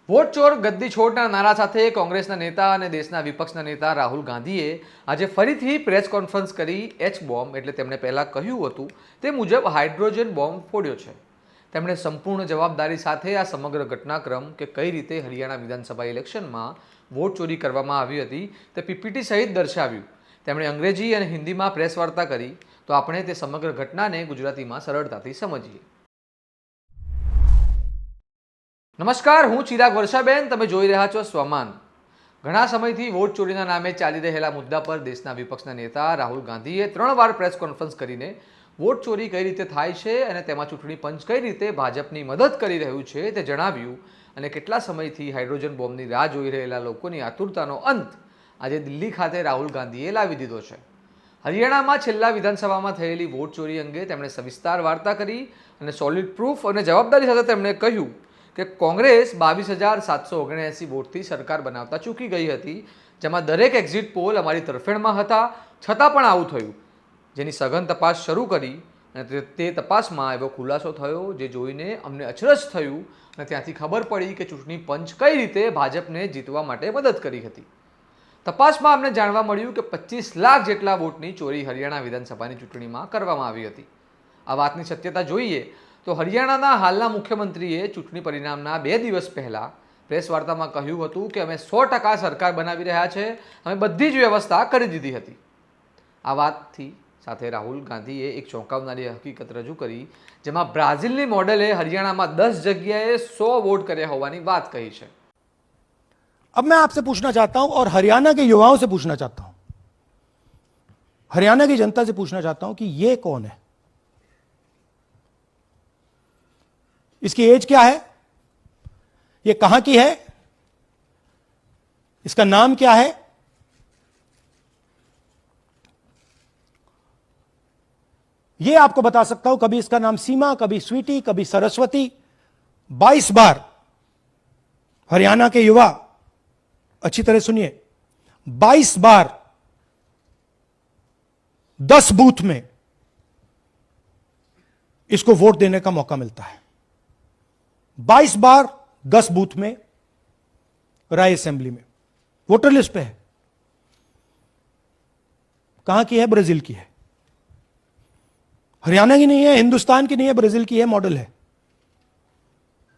Vote ચોર ગદ્દી છોડના નારા સાથે કોંગ્રેસના નેતા અને દેશના વિપક્ષના નેતા રાહુલ ગાંધીએ આજે ફરીથી પ્રેસ કોન્ફરન્સ કરી એચ બોમ્બ એટલે તેમણે પહેલાં કહ્યું હતું તે મુજબ હાઇડ્રોજન બોમ્બ ફોડ્યો છે। તેમણે સંપૂર્ણ જવાબદારી સાથે આ સમગ્ર ઘટનાક્રમ કે કઈ રીતે હરિયાણા વિધાનસભા ઇલેક્શનમાં વોટ ચોરી કરવામાં આવી હતી તે પીપીટી સહિત દર્શાવ્યું। તેમણે અંગ્રેજી અને હિન્દીમાં પ્રેસ વાર્તા કરી, તો આપણે તે સમગ્ર ઘટનાને ગુજરાતીમાં સરળતાથી સમજીએ। નમસ્કાર, હું ચિરાગ વર્ષાબેન, તમે જોઈ રહ્યા છો સ્વમાન। ઘણા સમયથી વોટ ચોરીના નામે ચાલી રહેલા મુદ્દા પર દેશના વિપક્ષના નેતા રાહુલ ગાંધીએ 3 વાર પ્રેસ કોન્ફરન્સ કરીને વોટ ચોરી કઈ રીતે થાય છે અને તેમાં ચૂંટણી પંચ કઈ રીતે ભાજપની મદદ કરી રહ્યું છે તે જણાવ્યું અને કેટલા સમયથી હાઇડ્રોજન બોમ્બની રાહ જોઈ રહેલા લોકોની આતુરતાનો અંત આજે દિલ્હી ખાતે રાહુલ ગાંધીએ લાવી દીધો છે। હરિયાણામાં છેલ્લા વિધાનસભામાં થયેલી વોટ ચોરી અંગે તેમણે સવિસ્તાર વાર્તા કરી અને સોલિડ પ્રૂફ અને જવાબદારી સાથે તેમણે કહ્યું કે કોંગ્રેસ 22,779 વોટથી સરકાર બનાવતા ચૂકી ગઈ હતી, જેમાં દરેક એક્ઝિટ પોલ અમારી તરફેણમાં હતા, છતાં પણ આવું થયું, જેની સઘન તપાસ શરૂ કરી અને તે તપાસમાં એવો ખુલાસો થયો જે જોઈને અમને અચરજ થયું અને ત્યાંથી ખબર પડી કે ચૂંટણી પંચ કઈ રીતે ભાજપને જીતવા માટે મદદ કરી હતી। તપાસમાં અમને જાણવા મળ્યું કે 25 લાખ જેટલા વોટની ચોરી હરિયાણા વિધાનસભાની ચૂંટણીમાં કરવામાં આવી હતી। આ વાતની સત્યતા જોઈએ તો હરિયાણાના હાલના મુખ્યમંત્રીએ ચૂંટણી પરિણામના 2 દિવસ પહેલા પ્રેસ વાર્તામાં કહ્યું હતું કે અમે 100% સરકાર બનાવી રહ્યા છે, અમે બધી જ વ્યવસ્થા કરી દીધી હતી। આ વાતથી સાથે રાહુલ ગાંધીએ એક ચોંકાવનારી હકીકત રજૂ કરી, જેમાં બ્રાઝિલની મોડેલે હરિયાણામાં 10 જગ્યાએ 100 વોટ કર્યા હોવાની વાત કહી છે। अब मैं आपसे पूछना चाहता हूं और हरियाणा के युवाओं से पूछना चाहता हूं, हरियाणा की जनता से पूछना चाहता हूं कि ये कौन है, इसकी एज क्या है, ये कहां की है, इसका नाम क्या है, ये आपको बता सकता हूं। कभी इसका नाम सीमा, कभी स्वीटी, कभी सरस्वती। 22 बार हरियाणा के युवा अच्छी तरह सुनिए, 22 बार 10 बूथ में इसको वोट देने का मौका मिलता है। 22 बार 10 बूथ में राय असेंबली में वोटर लिस्ट पे है। कहां की है? ब्राजील की है, हरियाणा की नहीं है, हिंदुस्तान की नहीं है, ब्राजील की है, मॉडल है,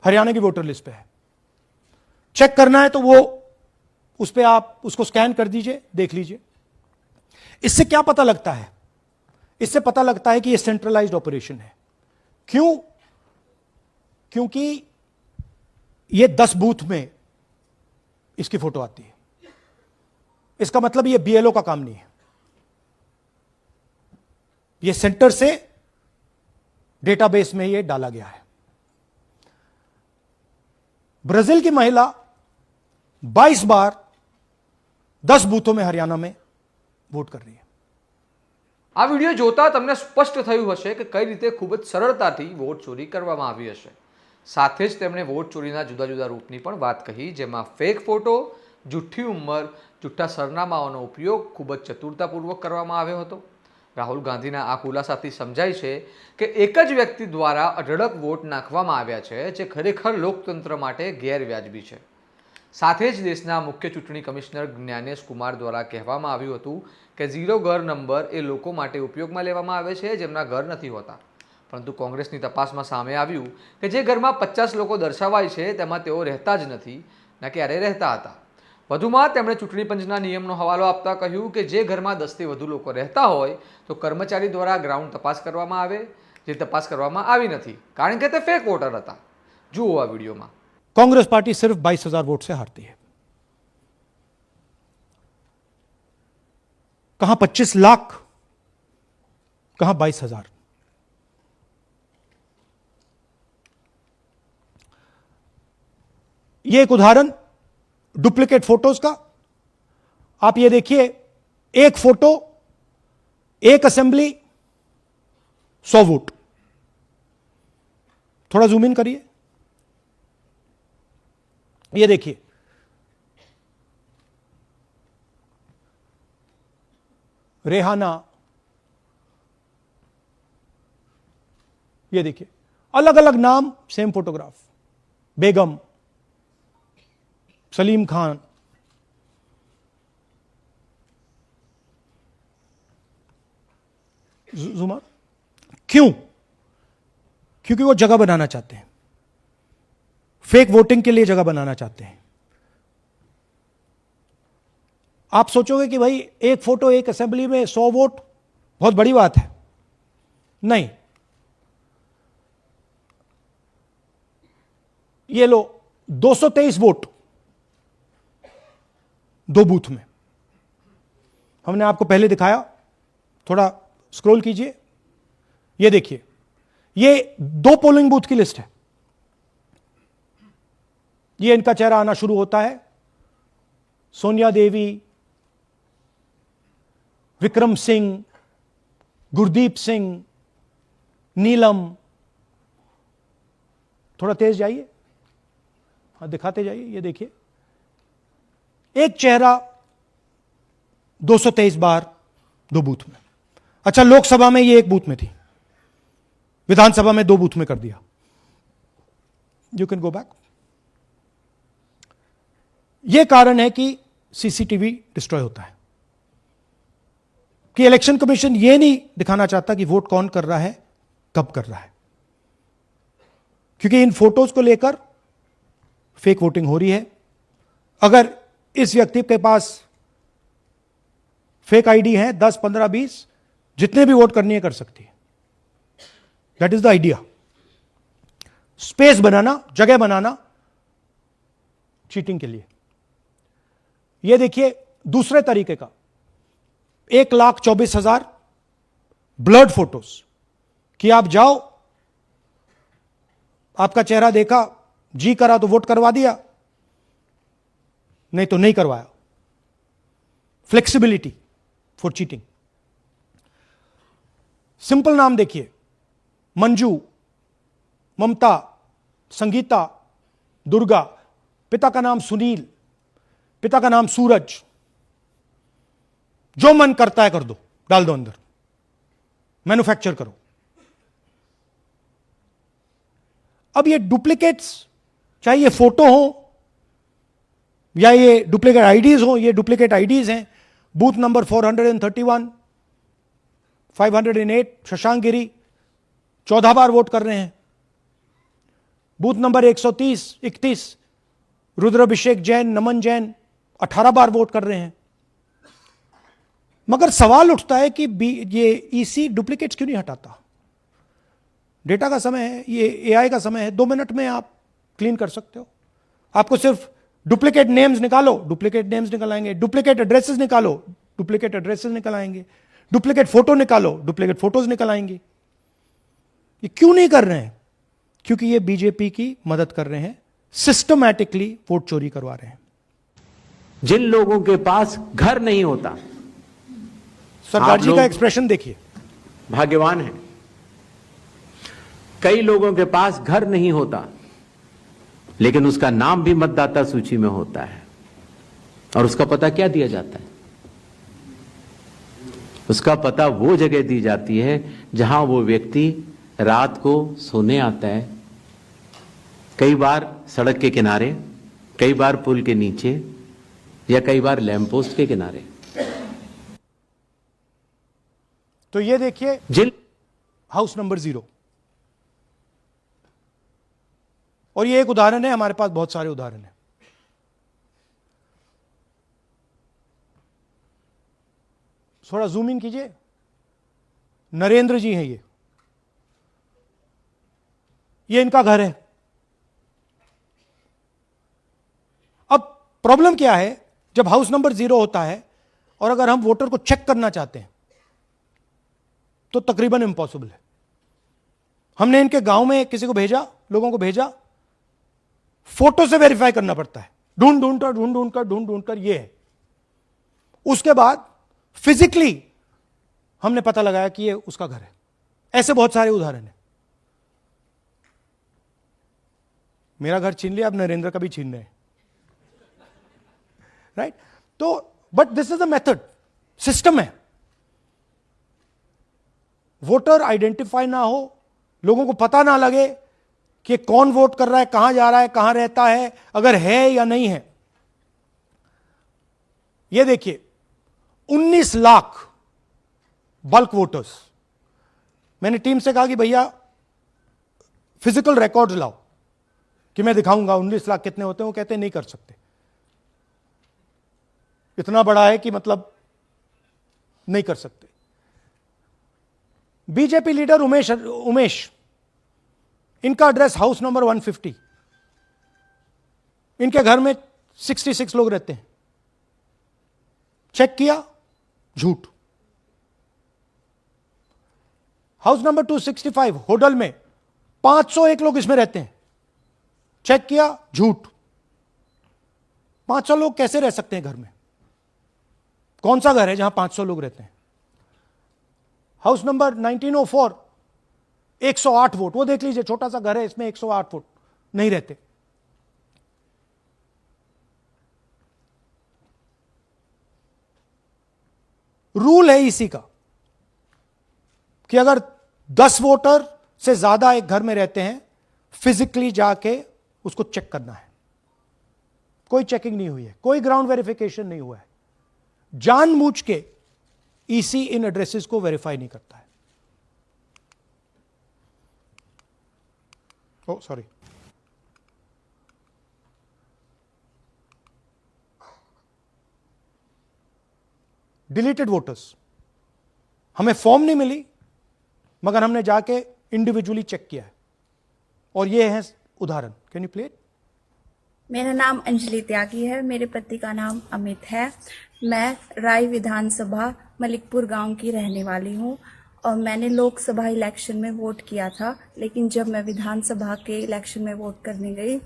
हरियाणा की वोटर लिस्ट पे है। चेक करना है तो वो उस पे आप उसको स्कैन कर दीजिए, देख लीजिए। इससे क्या पता लगता है? इससे पता लगता है कि ये सेंट्रलाइज्ड ऑपरेशन है। क्यों? क्योंकि ये 10 बूथ में इसकी फोटो आती है। इसका मतलब ये बीएलओ का काम नहीं है, ये सेंटर से डेटाबेस में ये डाला गया है। ब्राजील की महिला 22 बार 10 बूथों में हरियाणा में वोट कर रही है। આ વિડીયો જોતા તમને સ્પષ્ટ થયું હશે કે કઈ રીતે ખૂબ જ સરળતાથી વોટ ચોરી કરવામાં આવી હશે। સાથે જ તેમણે વોટ ચોરીના જુદા જુદા રૂપની પણ વાત કહી, જેમાં ફેક ફોટો, જુઠ્ઠી ઉંમર, જુઠ્ઠા સરનામાઓનો ઉપયોગ ખૂબ જ ચતુરતાપૂર્વક કરવામાં આવ્યો હતો। રાહુલ ગાંધીના આ ખુલાસાથી સમજાય છે કે એક જ વ્યક્તિ દ્વારા અઢળક વોટ નાખવામાં આવ્યા છે, જે ખરેખર લોકતંત્ર માટે ગેરવ્યાજબી છે। સાથે જ દેશના મુખ્ય ચૂંટણી કમિશનર જ્ઞાનેશ કુમાર દ્વારા કહેવામાં આવ્યું હતું કે 0 ઘર નંબર એ લોકો માટે ઉપયોગમાં લેવામાં આવે છે જેમના ઘર નથી હોતા, પરંતુ કોંગ્રેસની તપાસમાં સામે આવ્યું કે જે ઘરમાં 50 લોકો દર્શાવાય છે તેમાં તેઓ રહેતા જ નથી, ના ક્યારેય રહેતા હતા। વધુમાં તેમણે ચૂંટણી પંચના નિયમનો હવાલો આપતા કહ્યું કે જે ઘરમાં 10થી વધુ લોકો રહેતા હોય તો કર્મચારી દ્વારા ગ્રાઉન્ડ તપાસ કરવામાં આવે, જે તપાસ કરવામાં આવી નથી કારણ કે તે ફેક વોટર હતા। જુઓ આ વિડીયોમાં। कांग्रेस पार्टी सिर्फ 22,000 वोट से हारती है। कहां 25 लाख, कहां 22,000। यह एक उदाहरण डुप्लीकेट फोटोज का। आप ये देखिए, एक फोटो, एक असेंबली, 100 वोट। थोड़ा जूम इन करिए, ये देखिए, रेहाना, ये देखिए, अलग अलग नाम, सेम फोटोग्राफ, बेगम, सलीम खान, जुमा, क्यों? क्योंकि वो जगह बनाना चाहते हैं, फेक वोटिंग के लिए जगह बनाना चाहते हैं। आप सोचोगे कि भाई एक फोटो एक असेंबली में 100 वोट बहुत बड़ी बात है, नहीं। ये लो 223 वोट 2 बूथ में। हमने आपको पहले दिखाया, थोड़ा स्क्रॉल कीजिए, ये देखिए, ये 2 पोलिंग बूथ की लिस्ट है। ये इनका चेहरा आना शुरू होता है, सोनिया देवी, विक्रम सिंह, गुरदीप सिंह, नीलम। थोड़ा तेज जाइए, हाँ दिखाते जाइए, ये देखिए, एक चेहरा 223 बार 2 बूथ में। अच्छा, लोकसभा में ये 1 बूथ में थी, विधानसभा में 2 बूथ में कर दिया। You can go back. यह कारण है कि सीसीटीवी डिस्ट्रॉय होता है, कि इलेक्शन कमीशन यह नहीं दिखाना चाहता कि वोट कौन कर रहा है, कब कर रहा है, क्योंकि इन फोटोज को लेकर फेक वोटिंग हो रही है। अगर इस व्यक्ति के पास फेक आईडी है 10, 15, 20, जितने भी वोट करनी है कर सकती है। That is the idea, space बनाना, जगह बनाना चीटिंग के लिए। यह देखिए दूसरे तरीके का, 1,24,000 ब्लर्ड फोटोज, कि आप जाओ, आपका चेहरा देखा, जी करा तो वोट करवा दिया, नहीं तो नहीं करवाया। Flexibility for cheating. सिंपल नाम देखिए, मंजू, ममता, संगीता, दुर्गा, पिता का नाम सुनील, पिता का नाम सूरज। जो मन करता है कर दो, डाल दो अंदर, मैन्युफैक्चर करो। अब ये डुप्लीकेट्स, चाहे ये फोटो हो या ये डुप्लीकेट आईडीज हो, ये डुप्लीकेट आईडीज हैं। बूथ नंबर 431, 508 शशांक गिरी 14 बार वोट कर रहे हैं। बूथ नंबर 130, 31 रुद्राभिषेक जैन, नमन जैन 18 बार वोट कर रहे हैं। मगर सवाल उठता है कि ये ईसी डुप्लीकेट्स क्यों नहीं हटाता? डेटा का समय है, ये एआई का समय है, 2 मिनट में आप क्लीन कर सकते हो। आपको सिर्फ डुप्लीकेट नेम्स निकालो, डुप्लीकेट नेम्स निकल आएंगे। डुप्लीकेट एड्रेसेस निकालो, डुप्लीकेट एड्रेसेस निकल आएंगे। डुप्लीकेट फोटो निकालो, डुप्लीकेट फोटोज निकल आएंगे। ये क्यों नहीं कर रहे हैं? क्योंकि ये बीजेपी की मदद कर रहे हैं, सिस्टमैटिकली वोट चोरी करवा रहे हैं। जिन लोगों के पास घर नहीं होता, सरदार जी का एक्सप्रेशन देखिए, भाग्यवान है। कई लोगों के पास घर नहीं होता, लेकिन उसका नाम भी मतदाता सूची में होता है। और उसका पता क्या दिया जाता है? उसका पता वो जगह दी जाती है जहां वो व्यक्ति रात को सोने आता है, कई बार सड़क के किनारे, कई बार पुल के नीचे, या कई बार लैंप पोस्ट के किनारे। तो ये देखिए जिन हाउस नंबर 0, और ये एक उदाहरण है, हमारे पास बहुत सारे उदाहरण हैं। थोड़ा जूम इन कीजिए। नरेंद्र जी हैं ये इनका घर है। अब प्रॉब्लम क्या है, जब हाउस नंबर 0 होता है और अगर हम वोटर को चेक करना चाहते हैं तो तकरीबन इम्पॉसिबल है। हमने इनके गांव में किसी को भेजा, लोगों को भेजा, फोटो से वेरीफाई करना पड़ता है, ढूंढ कर ये है। उसके बाद फिजिकली हमने पता लगाया कि ये उसका घर है। ऐसे बहुत सारे उदाहरण हैं। मेरा घर छीन लिया, अब नरेंद्र का भी छीन रहे हैं, राइट? तो but this is a method, system है। वोटर आइडेंटिफाई ना हो, लोगों को पता ना लगे कि कौन वोट कर रहा है, कहां जा रहा है, कहां रहता है, अगर है या नहीं है, ये देखिए 19 लाख बल्क वोटर्स। मैंने टीम से कहा कि भैया फिजिकल रिकॉर्ड्स लाओ कि मैं दिखाऊंगा 19 लाख कितने होते हैं। वो कहते हैं नहीं कर सकते, इतना बड़ा है कि मतलब नहीं कर सकते। बीजेपी लीडर उमेश, इनका एड्रेस हाउस नंबर 150। इनके घर में 66 लोग रहते हैं। चेक किया, झूठ। हाउस नंबर 265 होडल में 501 लोग इसमें रहते हैं। चेक किया, झूठ। 500 लोग कैसे रह सकते हैं घर में? कौन सा घर है जहां 500 लोग रहते हैं? हाउस नंबर 1904 108 वोट, वो देख लीजिए, छोटा सा घर है, इसमें 108 वोट नहीं रहते। रूल है इसी का कि अगर 10 वोटर से ज्यादा एक घर में रहते हैं, फिजिकली जाके उसको चेक करना है। कोई चेकिंग नहीं हुई है, कोई ग्राउंड वेरिफिकेशन नहीं हुआ है। जानबूझ के ईसी इन एड्रेसेस को वेरीफाई नहीं करता है। ओ सॉरी, डिलीटेड वोटर्स, हमें फॉर्म नहीं मिली मगर हमने जाके इंडिविजुअली चेक किया है। और ये है उदाहरण। Can you play it? मेरा नाम अंजलि त्यागी है, मेरे पति का नाम अमित है। मैं राय विधानसभा मलिकपुर गांव की रहने वाली हूं और मैंने लोकसभा इलेक्शन में वोट किया था, लेकिन जब मैं विधानसभा के इलेक्शन में वोट करने गई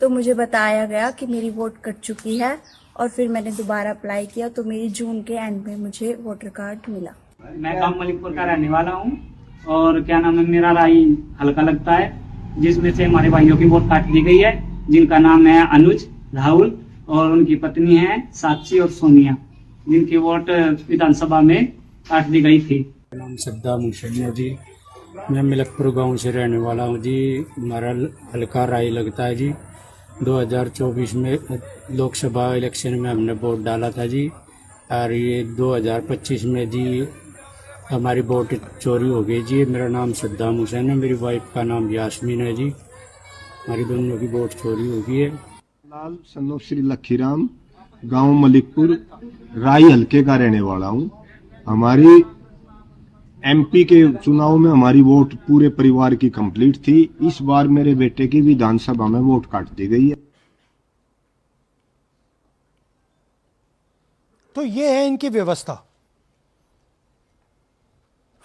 तो मुझे बताया गया कि मेरी वोट कट चुकी है और फिर मैंने दोबारा अप्लाई किया तो मेरी जून के एंड में मुझे वोटर कार्ड मिला। मैं गांव मलिकपुर का रहने वाला हूं और क्या नाम है, मेरा राय हल्का लगता है, जिसमें से हमारे भाइयों की वोट काट दी गई है, जिनका नाम है अनुज, राहुल और उनकी पत्नी है साक्षी और सोनिया, जिनकी वोट विधानसभा में काट दी गई थी। नाम सद्दाम हुसैन है जी। मैं मलिकपुर गांव से रहने वाला हूं जी। हमारा हल्का राय लगता है जी। 2024 में लोकसभा इलेक्शन में हमने वोट डाला था जी, और ये 2025 में जी हमारी वोट चोरी हो गई जी। मेरा नाम सद्दाम हुसैन है, मेरी वाइफ का नाम यास्मीन है जी। हमारी दोनों की वोट चोरी हो गई है। लाल सन्नो श्री लखीराम, गांव मलिकपुर, राय हल्के का रहने वाला हूं। हमारी एमपी के चुनाव में हमारी वोट पूरे परिवार की कंप्लीट थी। इस बार मेरे बेटे की विधानसभा में वोट काट दी गई है। तो ये है इनकी व्यवस्था।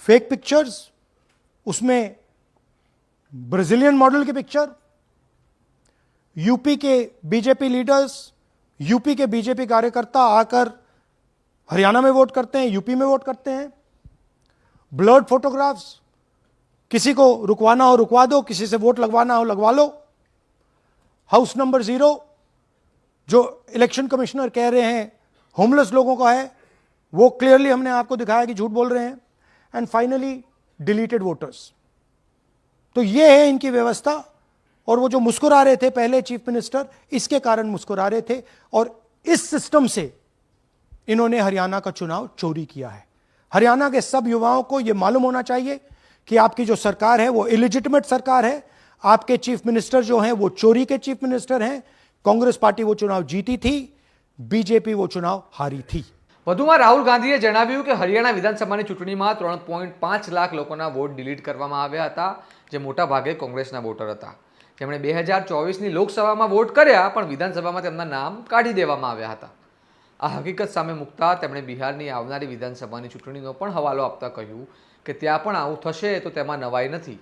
फेक पिक्चर्स, उसमें ब्राजीलियन मॉडल की पिक्चर, यूपी के बीजेपी लीडर्स, यूपी के बीजेपी कार्यकर्ता आकर हरियाणा में वोट करते हैं, यूपी में वोट करते हैं। ब्लर्ड फोटोग्राफ्स, किसी को रुकवाना हो रुकवा दो, किसी से वोट लगवाना हो लगवा लो। हाउस नंबर 0 जो इलेक्शन कमिश्नर कह रहे हैं होमलेस लोगों का है, वो क्लियरली हमने आपको दिखाया कि झूठ बोल रहे हैं। And finally deleted voters. तो ये है इनकी व्यवस्था। और वो जो मुस्कुरा रहे थे पहले चीफ मिनिस्टर, इसके कारण मुस्कुरा रहे थे। और इस सिस्टम से इन्होंने हरियाणा का चुनाव चोरी किया है। हरियाणा के सब युवाओं को यह मालूम होना चाहिए कि आपकी जो सरकार है वो इलिजिटिमेट सरकार है। आपके चीफ मिनिस्टर जो हैं वो चोरी के चीफ मिनिस्टर हैं। कांग्रेस पार्टी वो चुनाव जीती थी, बीजेपी वो चुनाव हारी थी। વધુમાં રાહુલ ગાંધીએ જણાવ્યું કે હરિયાણા વિધાનસભાની ચૂંટણીમાં 3.5 લાખ લોકોના વોટ ડિલીટ કરવામાં આવ્યા હતા, જે મોટા ભાગે કોંગ્રેસના વોટર હતા, જેમણે 2024ની લોકસભામાં વોટ કર્યા પણ વિધાનસભામાં તેમના નામ કાઢી દેવામાં આવ્યા હતા। આ હકીકત સામે મૂકતા તેમણે બિહારની આવનારી વિધાનસભાની ચૂંટણીનો પણ હવાલો આપતા કહ્યું કે ત્યાં પણ આવું થશે તો તેમાં નવાઈ નથી।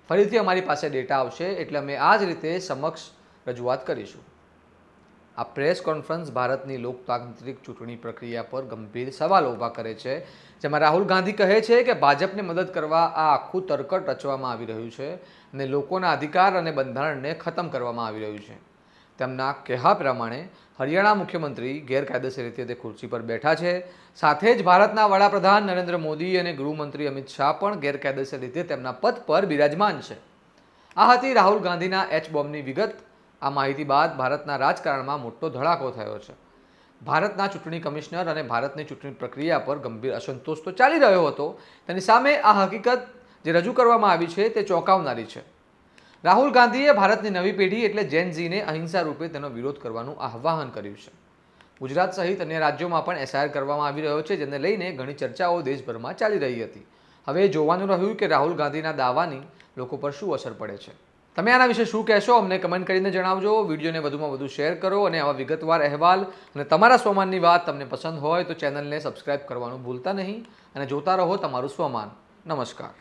ફરીથી અમારી પાસે ડેટા આવશે એટલે અમે આ જ રીતે સમક્ષ રજૂઆત કરીશું। આ પ્રેસ કોન્ફરન્સ ભારતની લોકતાંત્રિક ચૂંટણી પ્રક્રિયા પર ગંભીર સવાલો ઊભા કરે છે, જેમાં રાહુલ ગાંધી કહે છે કે ભાજપને મદદ કરવા આ આખું તરકટ રચવામાં આવી રહ્યું છે અને લોકોના અધિકાર અને બંધારણને ખતમ કરવામાં આવી રહ્યું છે। તેમના કહેવા પ્રમાણે હરિયાણા મુખ્યમંત્રી ગેરકાયદેસર રીતે તે ખુરશી પર બેઠા છે, સાથે જ ભારતના વડાપ્રધાન નરેન્દ્ર મોદી અને ગૃહમંત્રી અમિત શાહ પણ ગેરકાયદેસર રીતે તેમના પદ પર બિરાજમાન છે। આ હતી રાહુલ ગાંધીના એચ બોમ્બની વિગત। આ માહિતી બાદ ભારતના રાજકારણમાં મોટો ધડાકો થયો છે। ભારતના ચૂંટણી કમિશનર અને ભારતની ચૂંટણી પ્રક્રિયા પર ગંભીર અસંતોષ તો ચાલી રહ્યો હતો, તેની સામે આ હકીકત જે રજૂ કરવામાં આવી છે તે ચોંકાવનારી છે. રાહુલ ગાંધીએ ભારતની નવી પેઢી એટલે જેન ઝીને અહિંસા રૂપે તેનો વિરોધ કરવાનું આહ્વાન કર્યું છે. ગુજરાત સહિત અન્ય રાજ્યોમાં પણ એસઆઈઆર કરવામાં આવી રહ્યો છે, જેને લઈને ઘણી ચર્ચાઓ દેશભરમાં ચાલી રહી હતી. હવે જોવાનું રહ્યું કે રાહુલ ગાંધીના દાવાની લોકો પર શું અસર પડે છે. તમે આના વિશે શું કહેશો અમને કમેન્ટ કરીને જણાવજો. વિડીયોને વધુમાં વધુ શેર કરો અને આવા વિગતવાર અહેવાલ અને તમારા સ્વમાનની વાત તમને પસંદ હોય તો ચેનલને સબસ્ક્રાઇબ કરવાનું ભૂલતા નહીં અને જોતા રહો તમારું સ્વમાન. નમસ્કાર.